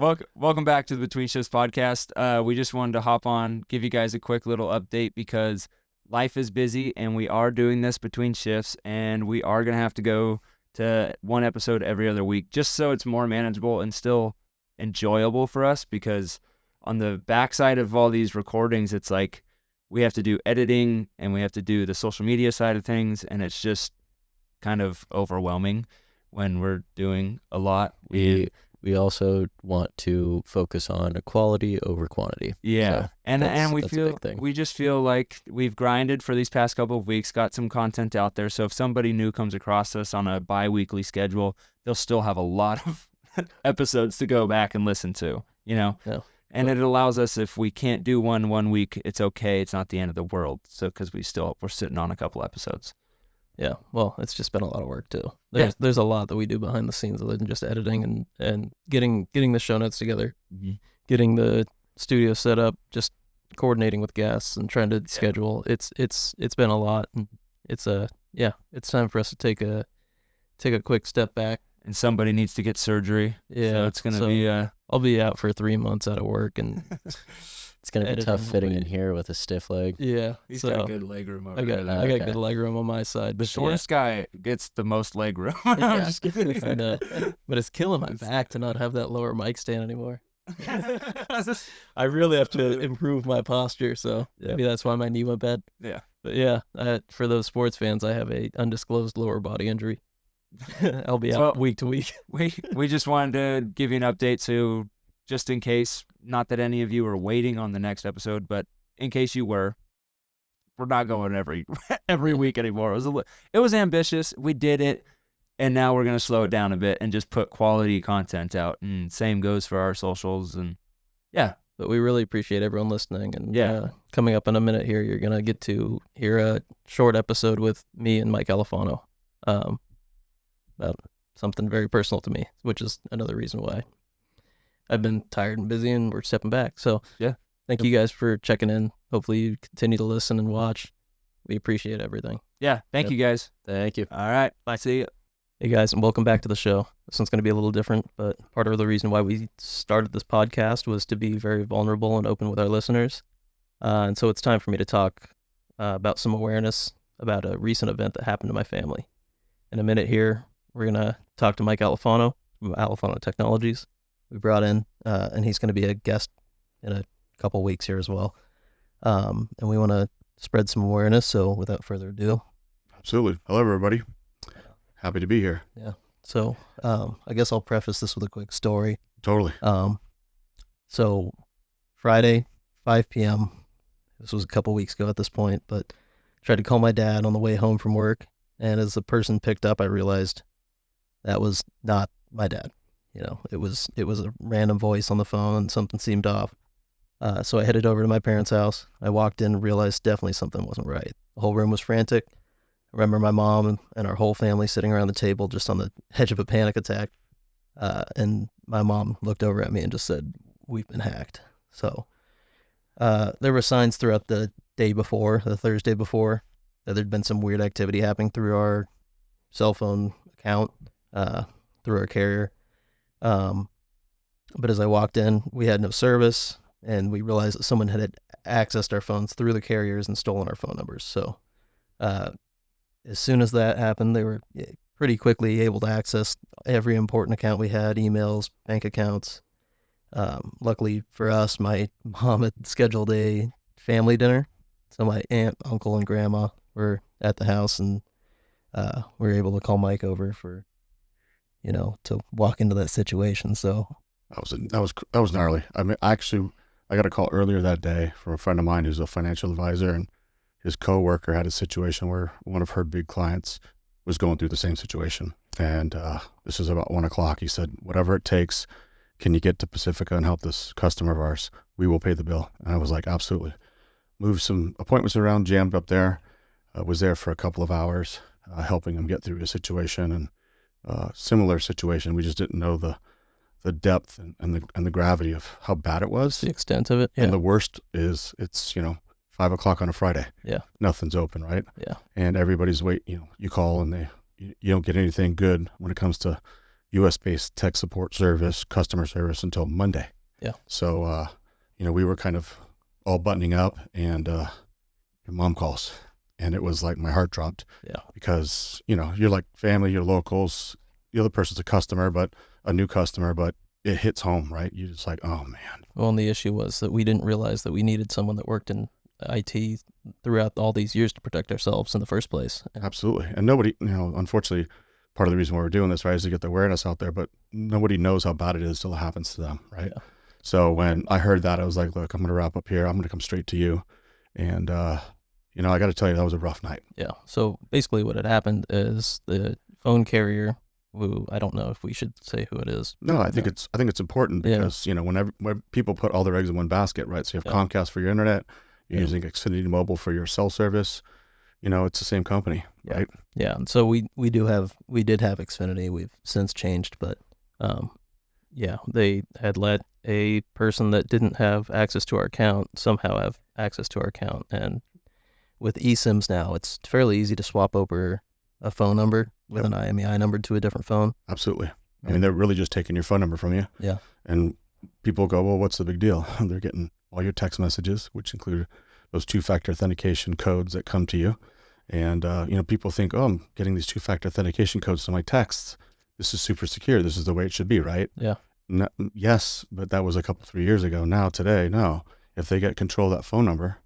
welcome back to the Between Shifts podcast. We just wanted to hop on, give you guys a quick little update because life is busy and we are doing this between shifts, and we are going to have to go to one episode every other week just so it's more manageable and still enjoyable for us, because on the backside of all these recordings, it's like we have to do editing and we have to do the social media side of things, and it's just kind of overwhelming when we're doing a lot. We also want to focus on quality over quantity. Yeah, so and we we just feel like we've grinded for these past couple of weeks, got some content out there. So if somebody new comes across us on a bi-weekly schedule, they'll still have a lot of episodes to go back and listen to, you know? Yeah. And it allows us, if we can't do one week, it's okay. It's not the end of the world. So because we're sitting on a couple episodes. Yeah, well, it's just been a lot of work too. There's a lot that we do behind the scenes other than just editing and getting the show notes together, getting the studio set up, just coordinating with guests and trying to schedule. It's been a lot, and it's time for us to take a quick step back. And somebody needs to get surgery. Yeah, so it's gonna be. I'll be out for 3 months out of work, and it's gonna be tough fitting in here with a stiff leg. Yeah, he's got good leg room over there. I got good leg room on my side. The shortest guy gets the most leg room. I'm just kidding. I know, but it's killing my back to not have that lower mic stand anymore. I really have to improve my posture, so maybe that's why my knee went bad. Yeah, but for those sports fans, I have a undisclosed lower body injury. I'll be out week to week. We just wanted to give you an update, so just in case, not that any of you are waiting on the next episode, but in case you were, we're not going every week anymore. It was ambitious. We did it, and now we're going to slow it down a bit and just put quality content out. And same goes for our socials. And yeah. But we really appreciate everyone listening. And coming up in a minute here, you're going to get to hear a short episode with me and Mike Alifano. About something very personal to me, which is another reason why I've been tired and busy and we're stepping back. So thank you guys for checking in. Hopefully you continue to listen and watch. We appreciate everything. Yeah. Thank you guys. Thank you. All right. Bye. See you. Hey guys, and welcome back to the show. This one's going to be a little different, but part of the reason why we started this podcast was to be very vulnerable and open with our listeners. And so it's time for me to talk about some awareness about a recent event that happened to my family. In a minute here, we're going to talk to Mike Alifano from Alifano Technologies. We brought in, and he's going to be a guest in a couple weeks here as well. And we want to spread some awareness. So without further ado. Absolutely. Hello, everybody. Happy to be here. Yeah. So I guess I'll preface this with a quick story. Totally. So Friday, 5 p.m., this was a couple weeks ago at this point, but tried to call my dad on the way home from work. And as the person picked up, I realized that was not my dad. You know, it was a random voice on the phone and something seemed off. So I headed over to my parents' house. I walked in and realized definitely something wasn't right. The whole room was frantic. I remember my mom and our whole family sitting around the table just on the edge of a panic attack. And my mom looked over at me and just said, "We've been hacked." So there were signs throughout the day before, the Thursday before, that there'd been some weird activity happening through our cell phone account, through our carrier. But as I walked in, we had no service, and we realized that someone had accessed our phones through the carriers and stolen our phone numbers. So as soon as that happened, they were pretty quickly able to access every important account we had, emails, bank accounts. Luckily for us, my mom had scheduled a family dinner. So my aunt, uncle, and grandma were at the house, and we were able to call Mike over for, to walk into that situation. So that was gnarly. I mean, actually, I got a call earlier that day from a friend of mine who's a financial advisor, and his coworker had a situation where one of her big clients was going through the same situation. And this was about 1:00. He said, "Whatever it takes, can you get to Pacifica and help this customer of ours? We will pay the bill." And I was like, absolutely. Moved some appointments around, jammed up there. Was there for a couple of hours, helping him get through the situation. And similar situation, we just didn't know the depth and the gravity of how bad it was. The extent of it. Yeah. And the worst is it's 5:00 on a Friday. Yeah. Nothing's open, right? Yeah. And everybody's you call and you don't get anything good when it comes to U.S.-based tech support service, customer service until Monday. Yeah. So, we were kind of all buttoning up, and your mom calls, and it was like my heart dropped. Yeah. Because, you're like family, you're locals. The other person's a customer, but a new customer, but it hits home, right? You're just like, oh, man. Well, and the issue was that we didn't realize that we needed someone that worked in IT throughout all these years to protect ourselves in the first place. Absolutely. And nobody, unfortunately, part of the reason why we're doing this, right, is to get the awareness out there, but nobody knows how bad it is till it happens to them, right? Yeah. So when I heard that, I was like, look, I'm going to wrap up here. I'm going to come straight to you. And, I got to tell you, that was a rough night. Yeah. So basically what had happened is the phone carrier, who I don't know if we should say who it is. No, I think it's important because, when people put all their eggs in one basket, right? So you have Comcast for your internet, you're using Xfinity Mobile for your cell service, it's the same company, right? Yeah. And so we did have Xfinity. We've since changed, but, they had let a person that didn't have access to our account somehow have access to our account. And with eSIMs now, it's fairly easy to swap over a phone number with an IMEI number to a different phone. Absolutely. I mean, they're really just taking your phone number from you. Yeah. And people go, well, what's the big deal? They're getting all your text messages, which include those two-factor authentication codes that come to you. And, people think, oh, I'm getting these two-factor authentication codes to my texts. This is super secure. This is the way it should be, right? Yeah. No, yes, but that was 3 years ago. Now, today, no. If they get control of that phone number,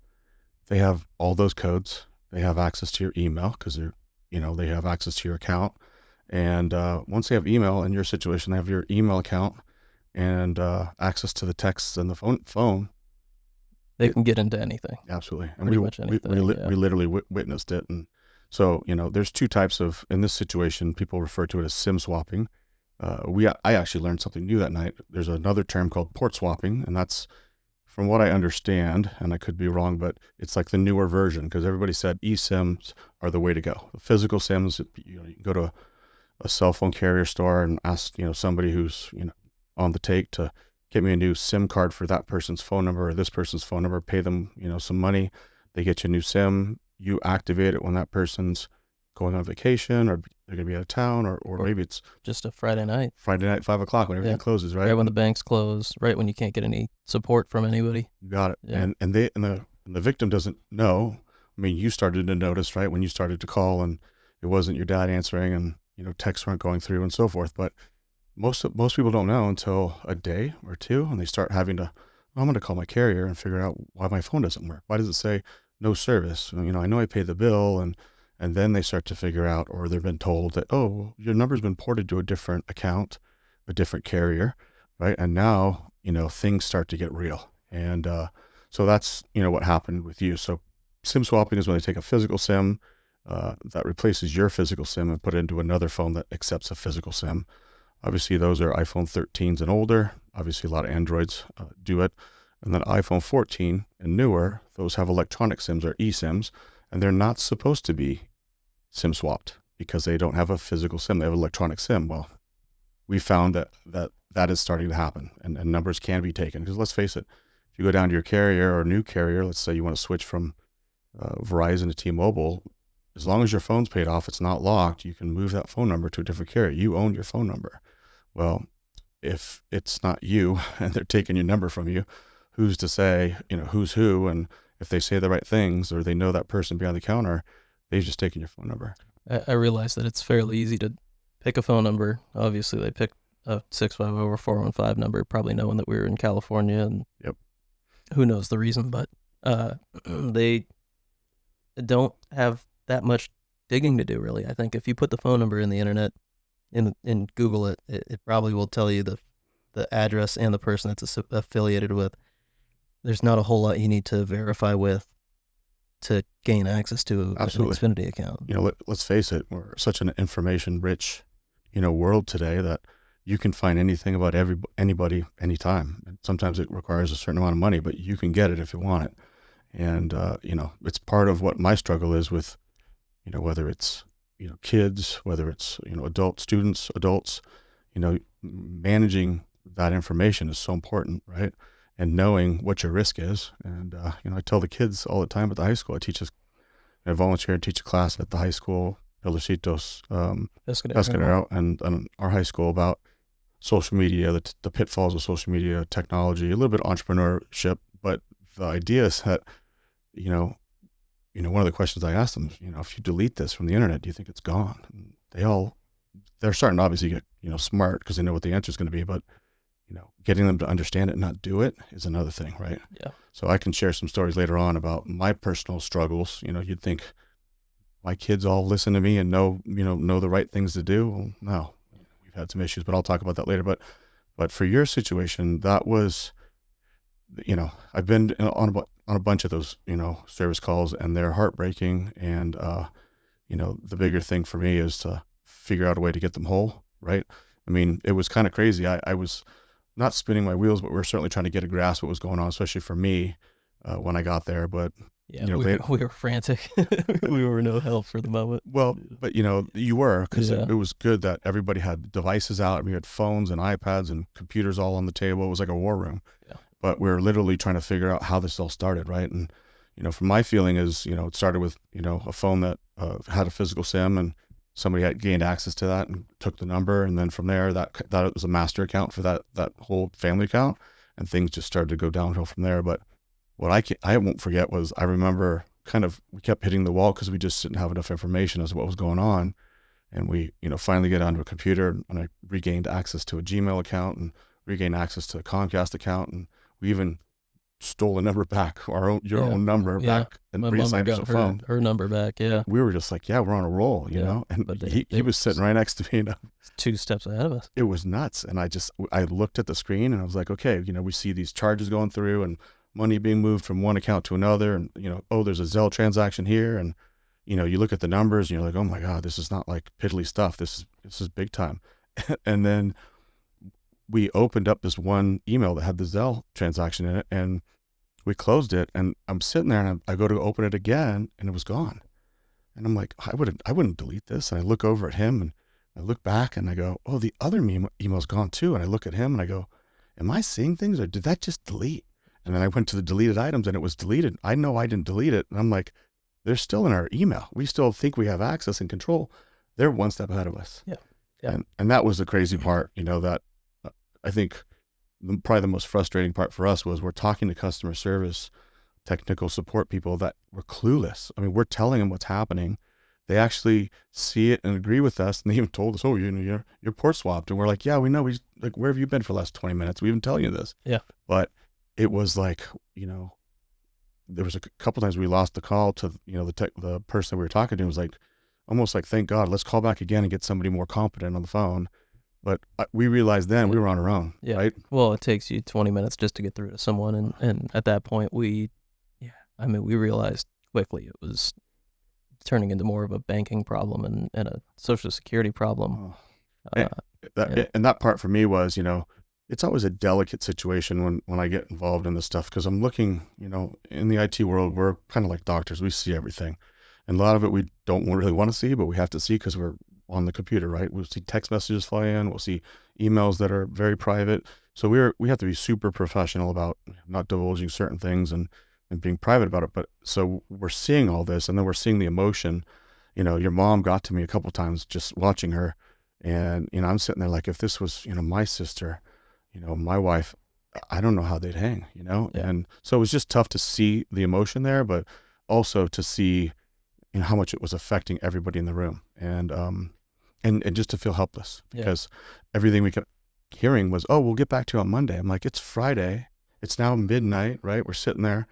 they have all those codes. They have access to your email because they have access to your account. And once they have email in your situation, they have your email account and access to the texts and the phone. They can get into anything. Absolutely. And Pretty much anything, we literally witnessed it. And so, there's two types of, in this situation, people refer to it as SIM swapping. I actually learned something new that night. There's another term called port swapping, and that's, from what I understand, and I could be wrong, but it's like the newer version because everybody said eSIMs are the way to go. The physical SIMs, you can go to a cell phone carrier store and ask, somebody who's, on the take to get me a new SIM card for that person's phone number or this person's phone number, pay them, some money. They get you a new SIM. You activate it when that person's going on vacation or they're going to be out of town or maybe it's just a Friday night, 5:00 when everything closes, right? Right when the banks close, right when you can't get any support from anybody. You got it. Yeah. And the victim doesn't know. I mean, you started to notice, right, when you started to call and it wasn't your dad answering and, texts weren't going through and so forth. But most people don't know until a day or two and they start having to, I'm going to call my carrier and figure out why my phone doesn't work. Why does it say no service? I know I paid the bill and then they start to figure out, or they've been told that, oh, your number's been ported to a different account, a different carrier, right? And now, things start to get real. And so that's, what happened with you. So SIM swapping is when they take a physical SIM that replaces your physical SIM and put it into another phone that accepts a physical SIM. Obviously, those are iPhone 13s and older. Obviously, a lot of Androids do it. And then iPhone 14 and newer, those have electronic SIMs or eSIMs. And they're not supposed to be SIM swapped because they don't have a physical SIM. They have an electronic SIM. Well, we found that is starting to happen and numbers can be taken. Because let's face it, if you go down to your carrier or a new carrier, let's say you want to switch from Verizon to T-Mobile, as long as your phone's paid off, it's not locked, you can move that phone number to a different carrier. You own your phone number. Well, if it's not you and they're taking your number from you, who's to say, who's who? And if they say the right things or they know that person behind the counter, they've just taken your phone number. I realize that it's fairly easy to pick a phone number. Obviously, they picked a 650 or 415 number, probably knowing that we were in California and who knows the reason, but they don't have that much digging to do, really. I think if you put the phone number in the internet, in Google it probably will tell you the address and the person it's affiliated with. There's not a whole lot you need to verify with to gain access to an Xfinity account. Let's face it, we're such an information-rich, world today that you can find anything about anybody, anytime. And sometimes it requires a certain amount of money, but you can get it if you want it. And, it's part of what my struggle is with, whether it's, kids, whether it's, students, adults, managing that information is so important, right? And knowing what your risk is. And, I tell the kids all the time at the high school, I volunteer and teach a class at the high school Hildecitos, Pescadero. Pescadero, and our high school about social media, the pitfalls of social media, technology, a little bit of entrepreneurship. But the idea is that, one of the questions I asked them is, if you delete this from the internet, do you think it's gone? And they're starting to obviously get, smart because they know what the answer is going to be, but, getting them to understand it and not do it is another thing, right? Yeah. So I can share some stories later on about my personal struggles. You'd think my kids all listen to me and know the right things to do. Well, no, we've had some issues, but I'll talk about that later. But for your situation, that was, I've been on a bunch of those, service calls, and they're heartbreaking. And, the bigger thing for me is to figure out a way to get them whole, right? I mean, it was kind of crazy. I was not spinning my wheels, but we were certainly trying to get a grasp of what was going on, especially for me when I got there. But yeah, we were frantic. We were no help for the moment. Well, but you were, because Yeah. it was good that everybody had devices out. We had phones and iPads and computers all on the table. It was like a war room. Yeah. But we were literally trying to figure out how this all started, right? And from my feeling is, it started with a phone that had a physical SIM, and somebody had gained access to that and took the number, and then from there that was a master account for that whole family account, and things just started to go downhill from there. But what I won't forget was, I remember we kept hitting the wall because we just didn't have enough information as to what was going on, and we finally get onto a computer, and I regained access to a Gmail account and regained access to a Comcast account, and we even stole a number back, your own number back, and my mom reassigned us got a phone. her number back. Yeah, we were just like, yeah, we're on a roll, and but he was sitting right next to me. 2 steps ahead of us. It was nuts. And I looked at the screen and I was like, okay, we see these charges going through and money being moved from one account to another. And, there's a Zelle transaction here. And, you look at the numbers and you're like, oh my God, this is not like piddly stuff. This is big time. And then we opened up this one email that had the Zelle transaction in it, and we closed it, and I'm sitting there and I go to open it again, and it was gone. And I'm like, I wouldn't delete this. And I look over at him, and I look back, and I go, oh, the other email's gone too. And I look at him and I go, am I seeing things, or did that just delete? And then I went to the deleted items, and it was deleted. I know I didn't delete it. And I'm like, they're still in our email. We still think we have access and control. They're one step ahead of us. Yeah. Yeah. And that was the crazy part, that I think probably the most frustrating part for us was, we're talking to customer service, technical support people that were clueless. I mean, we're telling them what's happening. They actually see it and agree with us. And they even told us, oh, you're port swapped. And we're like, yeah, we know. Where have you been for the last 20 minutes? We've been telling you this. Yeah. But it was like, there was a couple times we lost the call to, the person that we were talking to was like, almost like, thank God, let's call back again and get somebody more competent on the phone. But we realized then we were on our own, right? Well, it takes you 20 minutes just to get through to someone. And at that point, we realized quickly it was turning into more of a banking problem and a Social Security problem. And that part for me was, it's always a delicate situation when I get involved in this stuff, because I'm looking, in the IT world, we're kind of like doctors. We see everything. And a lot of it we don't really want to see, but we have to see because we're on the computer, right? We'll see text messages fly in. We'll see emails that are very private. So we have to be super professional about not divulging certain things and being private about it. But so we're seeing all this, and then we're seeing the emotion. Your mom got to me a couple times just watching her, and I'm sitting there like, if this was my sister, my wife, I don't know how they'd hang, Yeah. And so it was just tough to see the emotion there, but also to see how much it was affecting everybody in the room, and just to feel helpless, because everything we kept hearing was, oh, we'll get back to you on Monday. I'm like, it's Friday. It's now midnight, right? We're sitting there.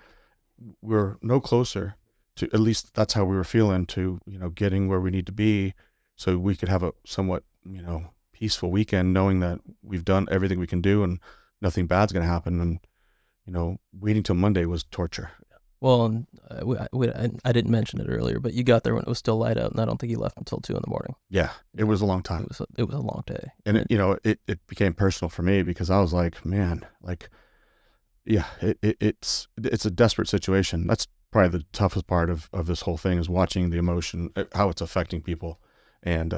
We're no closer to, at least that's how we were feeling, to, getting where we need to be so we could have a somewhat, peaceful weekend, knowing that we've done everything we can do and nothing bad's going to happen. And, waiting till Monday was torture. Well, and I didn't mention it earlier, but you got there when it was still light out, and I don't think you left until 2 a.m. Yeah, it was a long time. It was a long day, and it became personal for me, because I was like, man, like, yeah, it's a desperate situation. That's probably the toughest part of this whole thing, is watching the emotion, how it's affecting people, and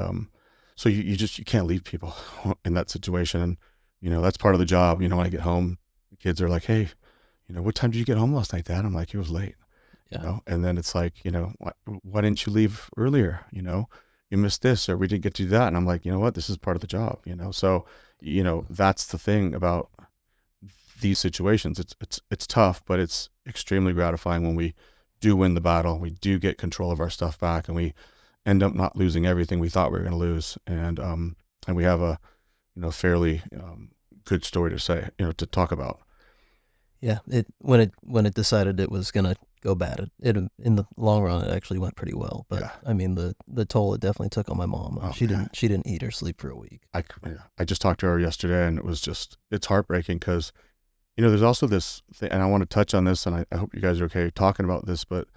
so you can't leave people in that situation, and that's part of the job. When I get home, the kids are like, hey, what time did you get home last night, Dad? I'm like, it was late. Yeah. And then it's like, why didn't you leave earlier? you missed this, or we didn't get to do that. And I'm like, you know what, this is part of the job, So, that's the thing about these situations. It's tough, but it's extremely gratifying when we do win the battle. We do get control of our stuff back, and we end up not losing everything we thought we were going to lose. And we have a, fairly good story to say, to talk about. Yeah, when it decided it was gonna go bad, it in the long run it actually went pretty well. But Yeah. I mean the toll it definitely took on my mom. Oh, she yeah. didn't eat or sleep for a week. I just talked to her yesterday, and it's heartbreaking because, there's also this thing, and I want to touch on this, and I hope you guys are okay talking about this, but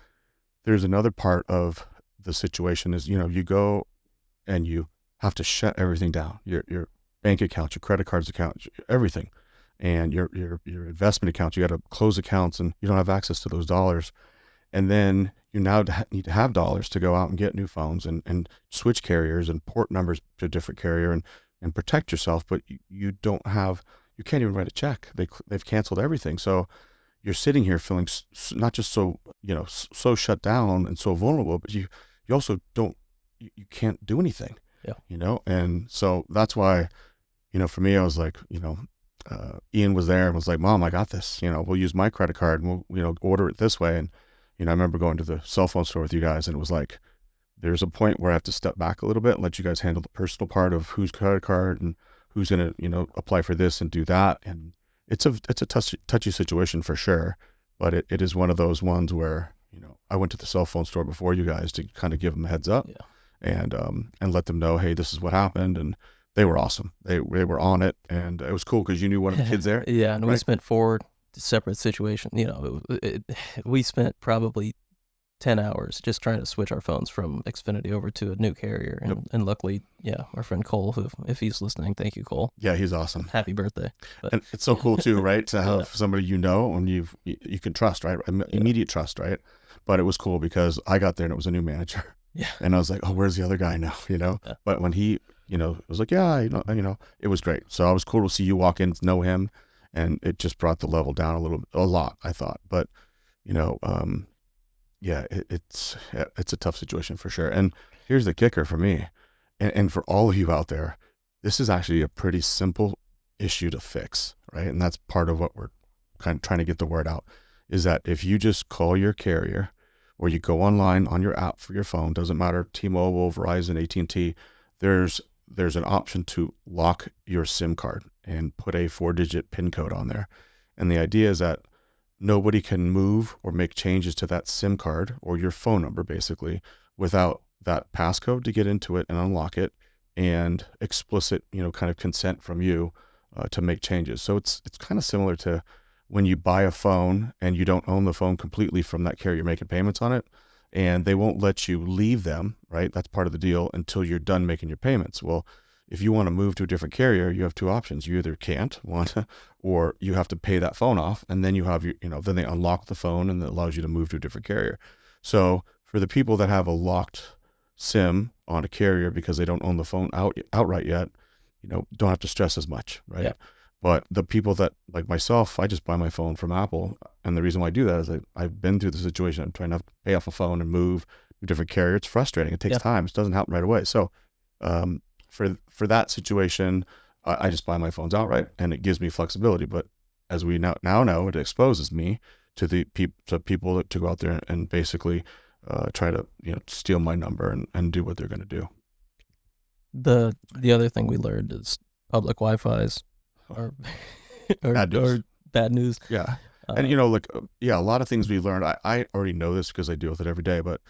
there's another part of the situation is, you go and you have to shut everything down, your bank account, your credit cards account, everything, and your investment accounts. You got to close accounts, and you don't have access to those dollars. And then you now need to have dollars to go out and get new phones and switch carriers and port numbers to a different carrier and protect yourself. But you can't even write a check. They've canceled everything. So you're sitting here feeling not just so, so shut down and so vulnerable, but you also you can't do anything. Yeah. And so that's why, for me, I was like, Ian was there and was like, Mom, I got this, we'll use my credit card and we'll, order it this way. And, I remember going to the cell phone store with you guys, and it was like, there's a point where I have to step back a little bit and let you guys handle the personal part of whose credit card and who's going to, apply for this and do that. And it's a touchy situation for sure, but it is one of those ones where, I went to the cell phone store before you guys to kind of give them a heads up. Yeah. And let them know, hey, this is what happened. And they were awesome. They were on it, and it was cool because you knew one of the kids there. Yeah, and right? we spent 4 separate situations. We spent probably 10 hours just trying to switch our phones from Xfinity over to a new carrier. And, Yep. and luckily, our friend Cole, who, if he's listening, thank you, Cole. Yeah, he's awesome. Happy birthday. But, And it's so cool too, right? To have Yeah. somebody and you can trust, right? Immediate trust, right? But it was cool because I got there and it was a new manager. Yeah. And I was like, oh, where's the other guy now? Yeah. But when he, was like, yeah, it was great. So I was cool to see you walk in, know him, and it just brought the level down a lot, I thought. But, yeah, it's a tough situation for sure. And here's the kicker for me, and for all of you out there, this is actually a pretty simple issue to fix, right? And that's part of what we're kind of trying to get the word out, is that if you just call your carrier, or you go online on your app for your phone, doesn't matter, T-Mobile, Verizon, AT&T, there's an option to lock your SIM card and put a 4-digit PIN code on there. And the idea is that nobody can move or make changes to that SIM card or your phone number, basically, without that passcode to get into it and unlock it, and explicit, kind of consent from you to make changes. So it's kind of similar to when you buy a phone and you don't own the phone completely from that carrier making payments on it, and they won't let you leave them, right? That's part of the deal until you're done making your payments. Well, if you want to move to a different carrier, you have 2 options. You either can't, or you have to pay that phone off, and then you have then they unlock the phone and it allows you to move to a different carrier. So for the people that have a locked SIM on a carrier because they don't own the phone outright yet, don't have to stress as much, right? Yeah. But the people that, like myself, I just buy my phone from Apple. And the reason why I do that is I've been through the situation. I'm trying to pay off a phone and move to a different carrier. It's frustrating. It takes time. It doesn't happen right away. So for that situation, I just buy my phones outright, and it gives me flexibility. But as we now know, it exposes me to people that to go out there and basically try to steal my number and do what they're going to do. The other thing we learned is public Wi-Fi's are bad news. Yeah. And, a lot of things we learned, I already know this because I deal with it every day, but,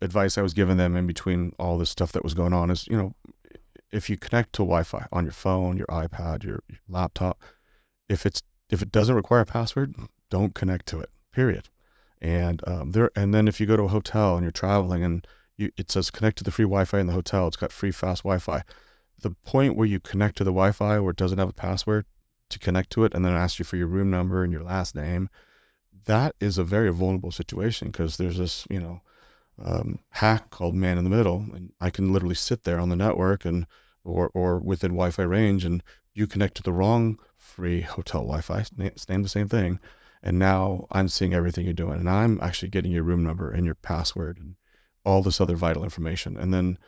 advice I was giving them in between all this stuff that was going on is, if you connect to Wi-Fi on your phone, your iPad, your laptop, if it doesn't require a password, don't connect to it, period. And then if you go to a hotel and you're traveling and it says connect to the free Wi-Fi in the hotel, it's got free fast Wi-Fi. The point where you connect to the Wi-Fi where it doesn't have a password to connect to it, and then it asks you for your room number and your last name, that is a very vulnerable situation, because there's this, hack called man in the middle, and I can literally sit there on the network or within Wi-Fi range, and you connect to the wrong free hotel Wi-Fi, it's named the same thing, and now I'm seeing everything you're doing, and I'm actually getting your room number and your password and all this other vital information. And then,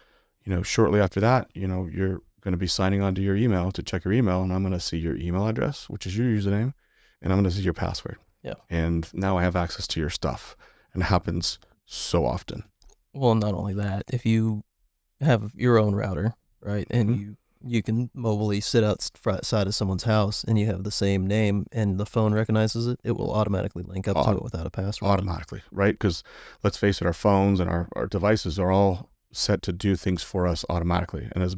shortly after that, you're going to be signing on to your email to check your email, and I'm going to see your email address, which is your username, and I'm going to see your password. Yeah. And now I have access to your stuff, and it happens so often. Well, not only that, if you have your own router, right, and you can mobilely sit outside of someone's house and you have the same name and the phone recognizes it, it will automatically link up to it without a password. Automatically, right? Because let's face it, our phones and our devices are all set to do things for us automatically, and as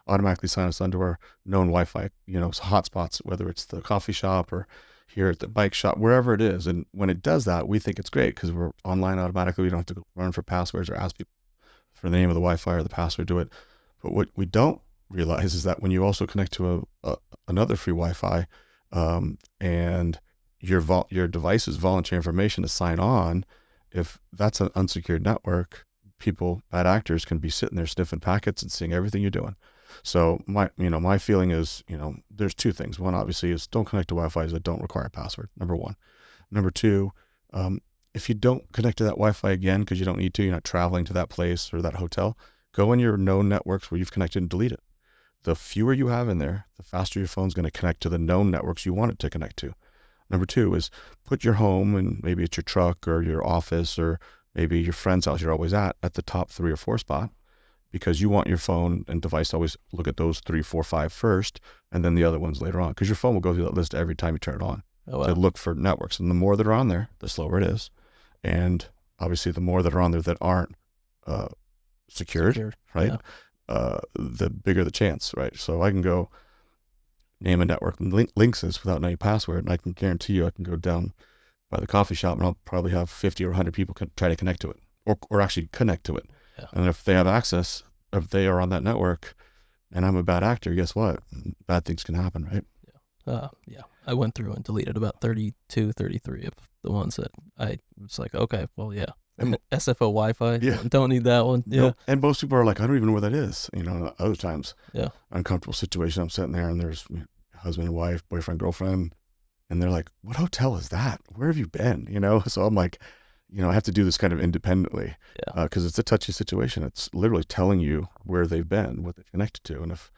automatically sign us onto our known Wi-Fi, hotspots, whether it's the coffee shop or here at the bike shop, wherever it is. And when it does that, we think it's great because we're online automatically. We don't have to go run for passwords or ask people for the name of the Wi-Fi or the password to it. But what we don't realize is that when you also connect to another free Wi-Fi, and your device's voluntary information to sign on, if that's an unsecured network, bad actors can be sitting there sniffing packets and seeing everything you're doing. So my feeling is, there's two things. One, obviously, is don't connect to Wi-Fi's that don't require a password. Number one. Number two, if you don't connect to that Wi-Fi again because you don't need to, you're not traveling to that place or that hotel, go in your known networks where you've connected and delete it. The fewer you have in there, the faster your phone's going to connect to the known networks you want it to connect to. Number two is put your home, and maybe it's your truck or your office or maybe your friend's house you're always at the top 3 or 4 spot, because you want your phone and device to always look at those 3, 4, 5 first, and then the other ones later on, because your phone will go through that list every time you turn it on to look for networks. And the more that are on there, the slower it is. And obviously the more that are on there that aren't secured, right? Yeah. The bigger the chance, right? So I can go name a network and links this without any password, and I can guarantee you I can go down by the coffee shop and I'll probably have 50 or 100 people try to connect to it or actually connect to it. Yeah. And if they have access, if they are on that network and I'm a bad actor, guess what? Bad things can happen, right? Yeah. I went through and deleted about 32, 33 of the ones that I was like, okay, well, yeah. SFO Wi-Fi. Yeah. Don't need that one. Yeah. Nope. And most people are like, I don't even know where that is. Other times, uncomfortable situation. I'm sitting there and there's husband and wife, boyfriend, girlfriend, and they're like, what hotel is that? Where have you been? So I'm like, I have to do this kind of independently because it's a touchy situation. It's literally telling you where they've been, what they've connected to. And if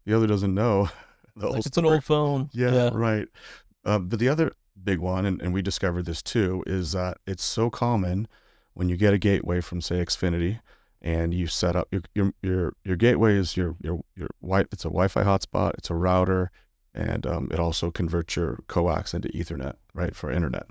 the other doesn't know, it's an old phone. Yeah. Right. But the other big one, and we discovered this too, is that it's so common when you get a gateway from, say, Xfinity, and you set up your gateway is your it's a Wi-Fi hotspot, it's a router, and it also converts your coax into Ethernet, right, for internet.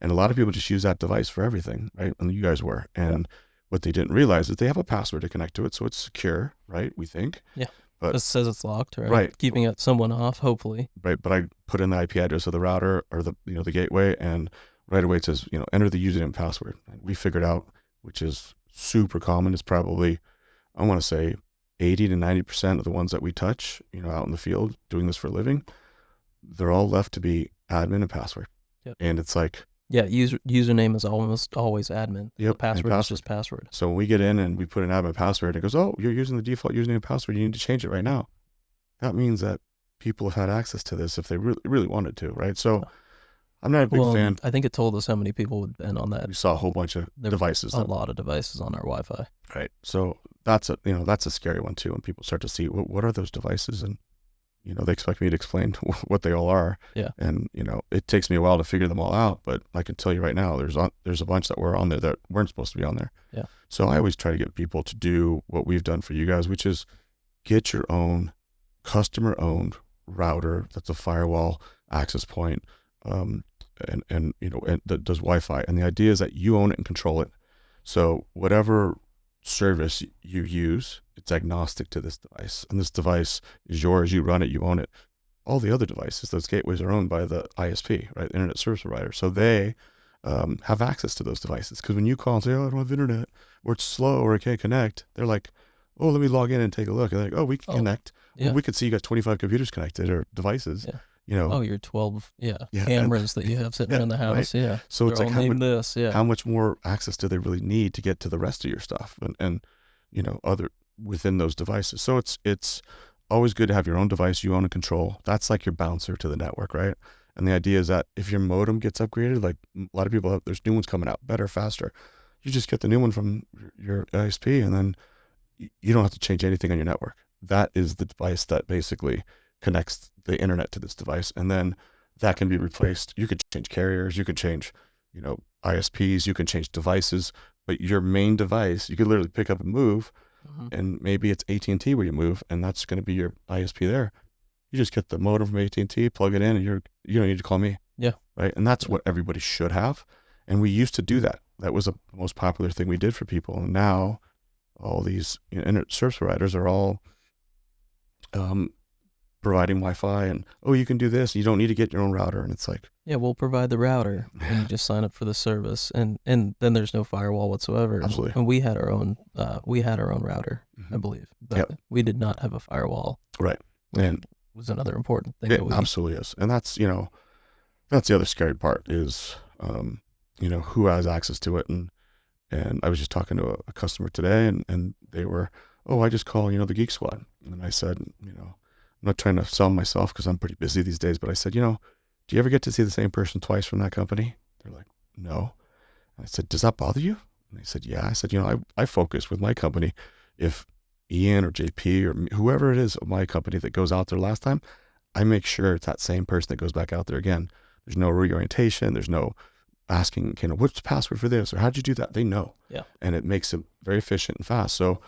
And a lot of people just use that device for everything, right? And you guys were. And what they didn't realize is they have a password to connect to it, so it's secure, right? We think. Yeah. But it says it's locked, right? Right. Keeping it someone off, hopefully. Right. But I put in the IP address of the router or the gateway, and right away it says, enter the username and password. And we figured out, which is super common, is probably, I want to say 80 to 90% of the ones that we touch, out in the field doing this for a living, they're all left to be admin and password. Yep. And it's like, yeah, username is almost always admin. Yep, the password is just password. So when we get in and we put an admin password, it goes, oh, you're using the default username and password. You need to change it right now. That means that people have had access to this if they really, really wanted to, right? So I'm not a big fan. I think it told us how many people had been on that. We saw a whole bunch of devices. A lot of devices on our Wi-Fi. Right. So that's a scary one too. When people start to see what are those devices, and they expect me to explain what they all are. Yeah. And it takes me a while to figure them all out, but I can tell you right now, there's a bunch that were on there that weren't supposed to be on there. Yeah. So I always try to get people to do what we've done for you guys, which is get your own customer-owned router that's a firewall access point, and that does Wi-Fi. And the idea is that you own it and control it. So whatever service you use, it's agnostic to this device, and this device is yours. You run it, you own it. All the other devices, those gateways, are owned by the ISP, right, the internet service provider. So they have access to those devices, because when you call and say, oh, I don't have internet, or it's slow, or I can't connect, they're like, oh, let me log in and take a look. And they're like, oh, we can connect. Yeah. We could see you got 25 computers connected or devices. Yeah. Oh, your 12 cameras that you have sitting in the house. Right. Yeah. So it's like, how much more access do they really need to get to the rest of your stuff and other within those devices? So it's always good to have your own device you own and control. That's like your bouncer to the network, right? And the idea is that if your modem gets upgraded, like a lot of people have, there's new ones coming out better, faster. You just get the new one from your ISP, and then you don't have to change anything on your network. That is the device that basically connects the internet to this device. And then that can be replaced. You could change carriers, you could change, ISPs, you can change devices, but your main device, you could literally pick up and move, and maybe it's AT&T where you move, and that's going to be your ISP there. You just get the modem from AT&T, plug it in, and you don't need to call me. Yeah. Right. And that's what everybody should have. And we used to do that. That was the most popular thing we did for people. And now all these internet service providers are all providing Wi-Fi, and you can do this. You don't need to get your own router. And it's like, yeah, we'll provide the router, and you just sign up for the service, and then there's no firewall whatsoever. Absolutely. And we had our own router, I believe, but we did not have a firewall. Right. And was another important thing. It absolutely is. And that's, that's the other scary part is, who has access to it. And I was just talking to a customer today, and they were, I just call, the Geek Squad. And I said, I'm not trying to sell myself because I'm pretty busy these days, but I said, do you ever get to see the same person twice from that company? They're like, no. And I said, does that bother you? And they said, yeah. I said, I focus with my company. If Ian or JP or whoever it is of my company that goes out there last time, I make sure it's that same person that goes back out there again. There's no reorientation. There's no asking, what's the password for this? Or how'd you do that? They know. Yeah. And it makes it very efficient and fast. So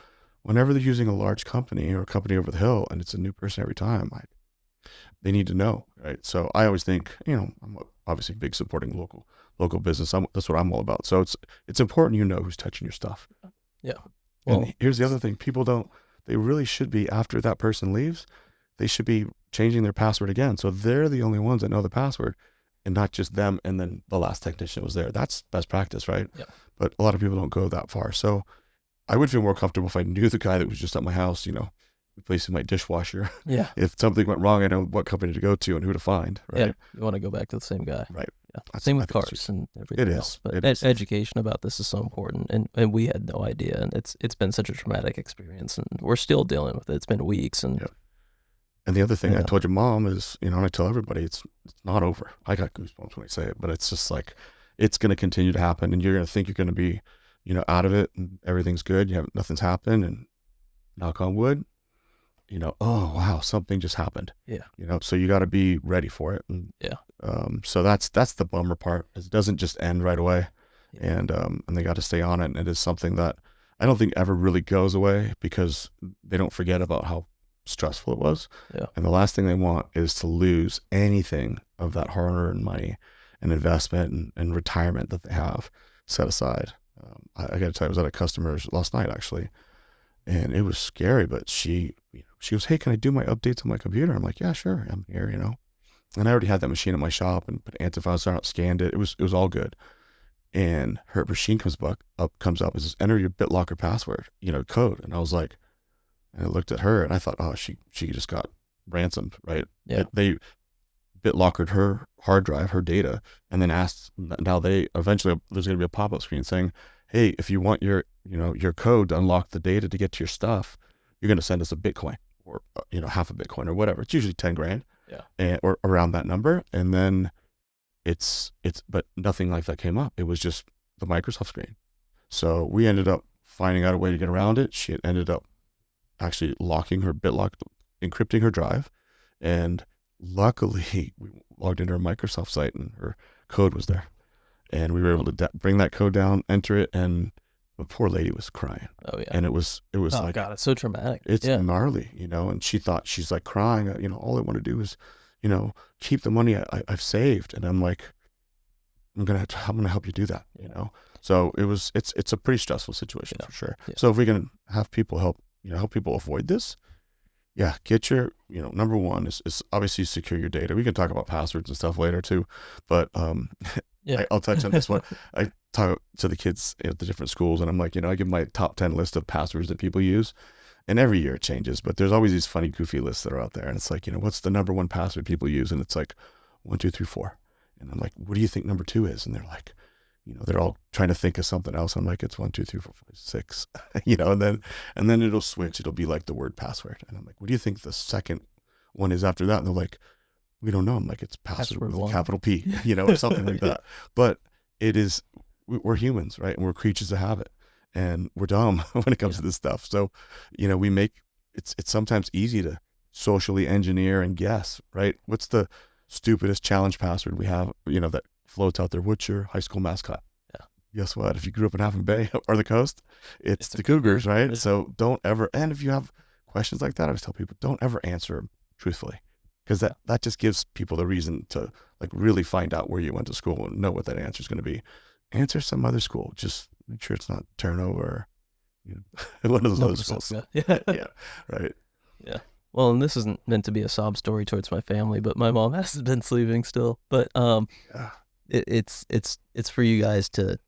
whenever they're using a large company or a company over the hill and it's a new person every time, they need to know, right? So I always think, I'm obviously big supporting local business. That's what I'm all about. So it's important who's touching your stuff. Yeah. Well, and here's the other thing. People they really should be, after that person leaves, they should be changing their password again. So they're the only ones that know the password and not just them. And then the last technician was there. That's best practice, right? Yeah. But a lot of people don't go that far. So I would feel more comfortable if I knew the guy that was just at my house, replacing my dishwasher. Yeah. If something went wrong, I know what company to go to and who to find, right? Yeah. You want to go back to the same guy. Right. Yeah. Same with cars and everything else. But education about this is so important, and we had no idea, and it's been such a traumatic experience, and we're still dealing with it. It's been weeks, and and the other thing I told your mom is, and I tell everybody, it's not over. I got goosebumps when I say it, but it's just like, it's going to continue to happen, and you're going to think you're going to be, out of it, and everything's good. Nothing's happened, and knock on wood, oh wow, something just happened. Yeah. So you got to be ready for it. And so that's the bummer part, is it doesn't just end right away. Yeah. And they got to stay on it. And it is something that I don't think ever really goes away, because they don't forget about how stressful it was. Yeah. And the last thing they want is to lose anything of that hard-earned money and investment and retirement that they have set aside. I got to tell you, I was at a customer's last night, actually, and it was scary, but she goes, hey, can I do my updates on my computer? I'm like, yeah, sure. I'm here, and I already had that machine at my shop and put antivirus on it, scanned it. It was all good. And her machine comes up, it says, enter your BitLocker password, code. And I was like, and I looked at her and I thought, oh, she just got ransomed, right? Yeah. They BitLockered her hard drive, her data, and then asked, now eventually there's going to be a pop-up screen saying, hey, if you want your code to unlock the data to get to your stuff, you're going to send us a Bitcoin or, half a Bitcoin or whatever. It's usually 10 grand. Yeah. Or around that number. And then but nothing like that came up. It was just the Microsoft screen. So we ended up finding out a way to get around it. She had ended up actually locking her BitLock, encrypting her drive. And luckily we logged into her Microsoft site and her code was there. And we were able to bring that code down, enter it, and the poor lady was crying. Oh, yeah. And it was oh, like, God, it's so traumatic. It's gnarly, and she thought, she's like crying, all I want to do is, keep the money I've saved. And I'm like, I'm going to help you do that, So it's a pretty stressful situation for sure. Yeah. So if we can have people help people avoid this, get your, number one is obviously secure your data. We can talk about passwords and stuff later too, but I'll touch on this one. I talk to the kids at the different schools, and I'm like, I give my top 10 list of passwords that people use, and every year it changes, but there's always these funny, goofy lists that are out there, and it's like, what's the number one password people use? And it's like 1, 2, 3, 4. And I'm like, what do you think number 2 is? And they're like, they're all trying to think of something else. I'm like, it's 1, 2, 3, 4, 5, 6, and then it'll switch. It'll be like the word password. And I'm like, what do you think the second one is after that? And they're like, we don't know. I'm like, it's password with a capital P, or something like that. But it is, we're humans, right? And we're creatures of habit. and we're dumb when it comes to this stuff. So, we make it's sometimes easy to socially engineer and guess, right? What's the stupidest challenge password we have, that floats out there? What's your high school mascot? Yeah. Guess what? If you grew up in Half Moon Bay or the coast, it's the Cougars, right? So don't ever, and if you have questions like that, I always tell people, don't ever answer them truthfully, because that just gives people the reason to like really find out where you went to school and know what that answer is going to be. Answer some other school. Just make sure it's not Turnover or one of those other schools. Yeah. Yeah. Right. Yeah. Well, and this isn't meant to be a sob story towards my family, but my mom has been sleeping still. But Yeah. it's for you guys to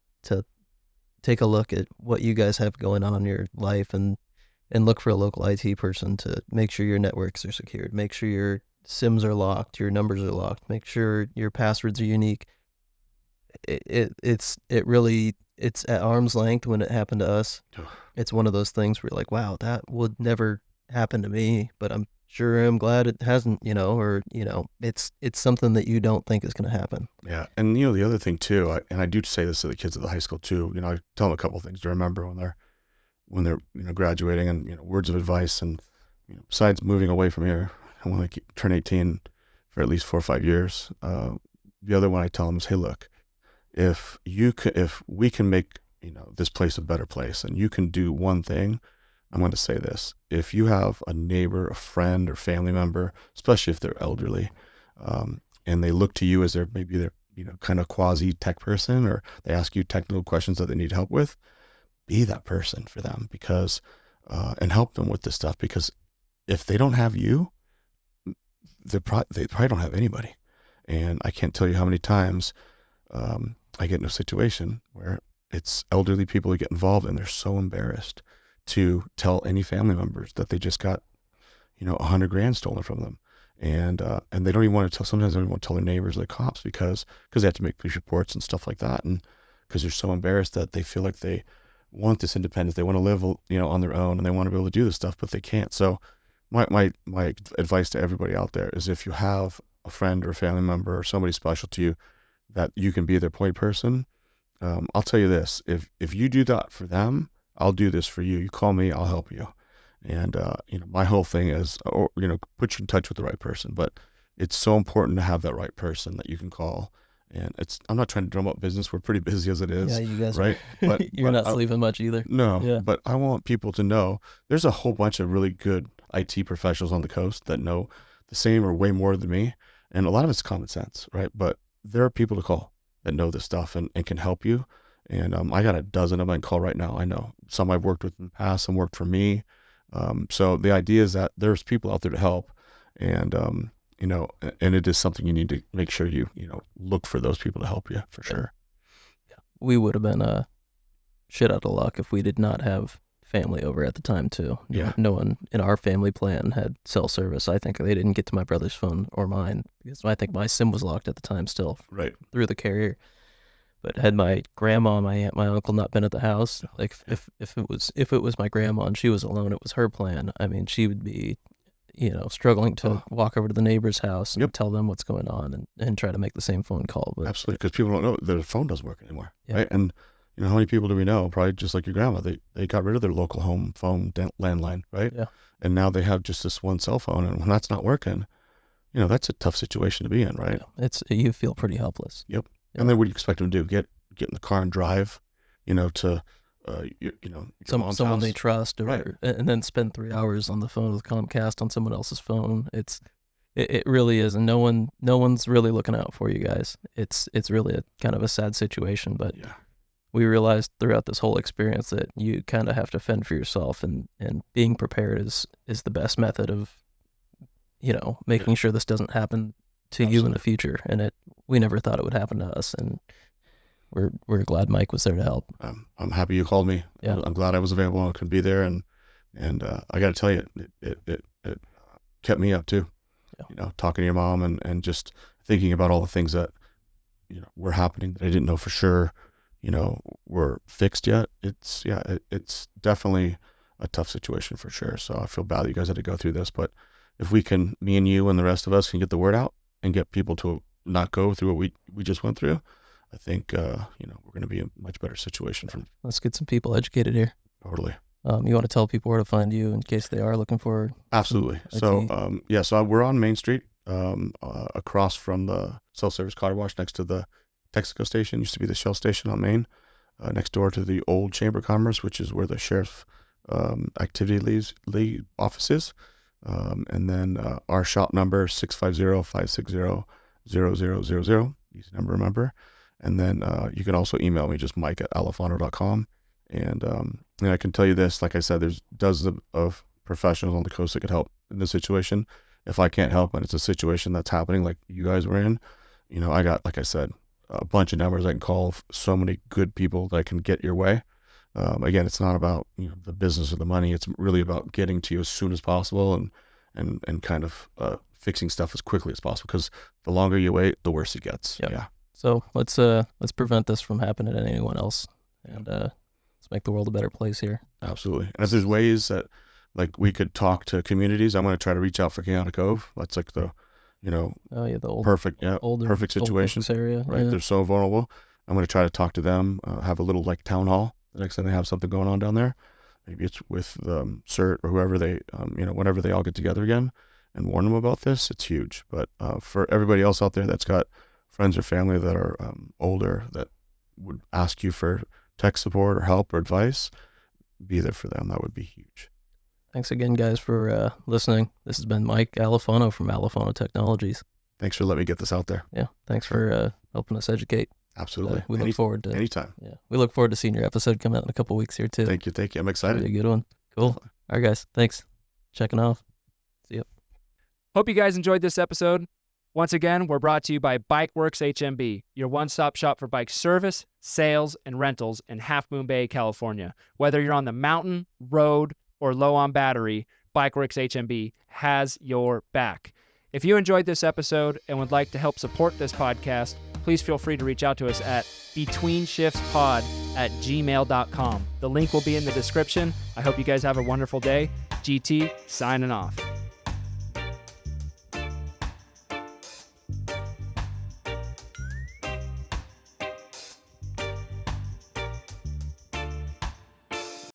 take a look at what you guys have going on in your life and look for a local IT person to make sure your networks are secured, make sure your SIMs are locked, your numbers are locked, make sure your passwords are unique. It's at arm's length when it happened to us. It's one of those things where you're like, wow, that would never happen to me, but I'm glad it hasn't, it's something that you don't think is going to happen. Yeah. And the other thing too, I do say this to the kids at the high school too, I tell them a couple of things to remember when they're graduating, and words of advice, and besides moving away from here, and when they turn 18 for at least 4 or 5 years, the other one I tell them is, hey, look, if we can make this place a better place, and you can do one thing, I'm going to say this: if you have a neighbor, a friend, or family member, especially if they're elderly, and they look to you as maybe they're kind of quasi tech person, or they ask you technical questions that they need help with, be that person for them, because and help them with this stuff, because if they don't have you, they probably don't have anybody. And I can't tell you how many times I get in a situation where it's elderly people who get involved, and they're so embarrassed to tell any family members that they just got, $100,000 stolen from them. And they don't even want to tell, sometimes they don't even want to tell their neighbors or the cops, because they have to make police reports and stuff like that. And because they're so embarrassed that they feel like they want this independence. They want to live, on their own, and they want to be able to do this stuff, but they can't. So my advice to everybody out there is, if you have a friend or a family member or somebody special to you that you can be their point person, I'll tell you this: if you do that for them, I'll do this for you. You call me, I'll help you. And my whole thing is, put you in touch with the right person. But it's so important to have that right person that you can call. And I'm not trying to drum up business. We're pretty busy as it is. Yeah, you guys, right? But you're not sleeping much either. No, yeah. But I want people to know there's a whole bunch of really good IT professionals on the coast that know the same or way more than me. And a lot of it's common sense, right? But there are people to call that know this stuff and can help you. And I got a dozen of them I can call right now. I know some I've worked with in the past, some worked for me. So the idea is that there's people out there to help, and and it is something you need to make sure you look for those people to help you, for sure. Yeah. We would have been shit out of luck if we did not have family over at the time too. Yeah. No one in our family plan had cell service. I think they didn't get to my brother's phone or mine, because I think my SIM was locked at the time still. Right. Through the carrier. But had my grandma, my aunt, my uncle not been at the house, like if it was my grandma and she was alone, it was her plan. I mean, she would be, struggling to walk over to the neighbor's house and tell them what's going on and try to make the same phone call. But absolutely, because people don't know their phone doesn't work anymore, yeah. Right? And how many people do we know? Probably just like your grandma, they got rid of their local home phone landline, right? Yeah. And now they have just this one cell phone, and when that's not working, that's a tough situation to be in, right? Yeah. You feel pretty helpless. Yep. And then what do you expect them to do? Get in the car and drive, to, someone house? They trust, right. And then spend 3 hours on the phone with Comcast on someone else's phone. It really is, and no one's really looking out for you guys. It's really a kind of a sad situation, but yeah. We realized throughout this whole experience that you kind of have to fend for yourself, and being prepared is the best method of, making sure this doesn't happen to Absolutely. you in the future. And we never thought it would happen to us, and we're glad Mike was there to help. I'm happy you called me. Yeah. I'm glad I was available and could be there, and I got to tell you, it kept me up too. Yeah. Talking to your mom and just thinking about all the things that were happening that I didn't know for sure were fixed yet. It's definitely a tough situation for sure. So I feel bad that you guys had to go through this, but if we can, me and you and the rest of us can get the word out and get people to not go through what we just went through, I think we're going to be in a much better situation from Let's get some people educated here. totally. You want to tell people where to find you in case they are looking for Absolutely. some IT? So we're on Main Street, across from the self-service car wash next to the Texaco station. Used to be the Shell station on Main, next door to the old Chamber of Commerce, which is where the sheriff activity lead office is. And then our shop number 650-560-0000. Easy number to remember. And then you can also email me, just mike@alifano.com. And I can tell you this, like I said, there's dozens of professionals on the coast that could help in this situation. If I can't help and it's a situation that's happening like you guys were in, I got, like I said, a bunch of numbers I can call, so many good people that I can get your way. Again, it's not about the business or the money. It's really about getting to you as soon as possible and kind of fixing stuff as quickly as possible, because the longer you wait, the worse it gets. Yep. Yeah. So let's prevent this from happening to anyone else, and let's make the world a better place here. Absolutely. And if there's ways that like we could talk to communities, I'm going to try to reach out for Chaotic Cove. That's like the, the old perfect, older, perfect situation. old folks area, Right. yeah. They're so vulnerable. I'm going to try to talk to them, have a little like town hall the next time they have something going on down there. Maybe it's with CERT or whoever they, whenever they all get together again, and warn them about this. It's huge. But for everybody else out there that's got friends or family that are older that would ask you for tech support or help or advice, be there for them. That would be huge. Thanks again, guys, for listening. This has been Mike Alifano from Alifano Technologies. Thanks for letting me get this out there. Yeah, thanks for helping us educate. Absolutely. We look forward to anytime. Yeah, we look forward to seeing your episode come out in a couple weeks here too. Thank you. I'm It'll excited. be a good one. Cool. Definitely. All right, guys. Thanks. Checking off. See ya. Hope you guys enjoyed this episode. Once again, we're brought to you by BikeWorks HMB, your one-stop shop for bike service, sales, and rentals in Half Moon Bay, California. Whether you're on the mountain, road, or low on battery, BikeWorks HMB has your back. If you enjoyed this episode and would like to help support this podcast, please feel free to reach out to us at betweenshiftspod@gmail.com. The link will be in the description. I hope you guys have a wonderful day. GT signing off.